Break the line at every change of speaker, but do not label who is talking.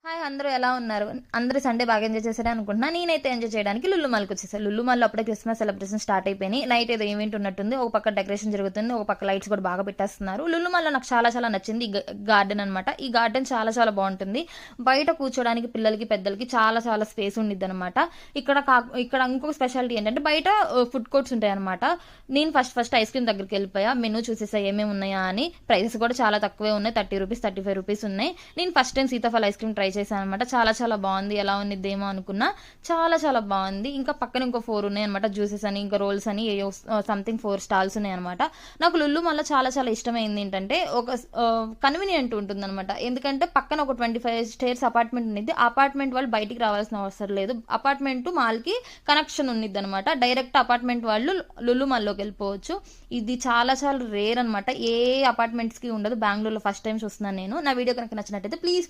Hi అందరూ ఎలా ఉన్నారు? అందరూ సండే బాగా ఎంజాయ్ చేశారని అనుకుంటున్నా. నేనైతే ఎంజాయ్ చేయడానికి లుల్లు మాల్‌కి వచ్చేసాను. లుల్లు మాల్‌లో అప్పుడే క్రిస్మస్ సెలబ్రేషన్ స్టార్ట్ అయిపోయినాయి. నైట్ ఏదో ఈవెంట్ ఉన్నట్టుంది. ఒక పక్క డెకరేషన్ జరుగుతుంది. ఒక పక్క లైట్స్ కూడా బాగా పెట్టేస్తున్నారు. లుల్లు మాల్‌లో నాకు చాలా చాలా నచ్చింది ఈ గార్డెన్ అనమాట. ఈ గార్డెన్ చాలా చాలా బాగుంటుంది. బయట కూర్చోడానికి పిల్లలకి, పెద్దలకి చాలా చాలా స్పేస్ ఉండిద్దనమాట. ఇక్కడ ఇంకొక స్పెషాలిటీ ఏంటంటే బయట ఫుడ్ కోర్ట్స్ ఉంటాయన్నమాట. నేను ఫస్ట్ ఐస్ క్రీమ్ దగ్గరికి వెళ్ళిపోయా. మెనూ చూసేసా ఏమేమి ఉన్నాయా అని. ప్రైసెస్ కూడా చాలా తక్కువే ఉన్నాయి. 30 రూపీస్, 35 రూపీస్ ఉన్నాయి. నేను first time Sitaphal ice cream try చేశాను అనమాట. చాలా చాలా బాగుంది. ఎలా ఉన్నదేమో అనుకున్నా, చాలా చాలా బాగుంది. ఇంకా పక్కన ఇంకో 4 ఉన్నాయి అనమాట. జ్యూసెస్ అని, ఇంకా రోల్స్ అని, సంథింగ్ 4 స్టాల్స్ ఉన్నాయి అనమాట. నాకు లుల్లు మళ్ళీ చాలా చాలా ఇష్టమైంది ఏంటంటే ఒక కన్వీనియంట్ ఉంటుంది అనమాట. ఎందుకంటే పక్కన ఒక 25 స్టేర్స్ అపార్ట్మెంట్ ఉంది. అపార్ట్మెంట్ వాళ్ళు బయటికి రావాల్సిన అవసరం లేదు. అపార్ట్మెంట్ మాల్ కి కనెక్షన్ ఉన్నది అనమాట. డైరెక్ట్ అపార్ట్మెంట్ వాళ్ళు లుల్లు మాల్లోకి వెళ్ళిపోవచ్చు. ఇది చాలా చాలా రేర్ అనమాట. ఏ అపార్ట్మెంట్స్ కి ఉండదు. బెంగళూరులో ఫస్ట్ టైం చూస్తున్నాను నేను. నా వీడియో కనుక నచ్చినట్టయితే ప్లీజ్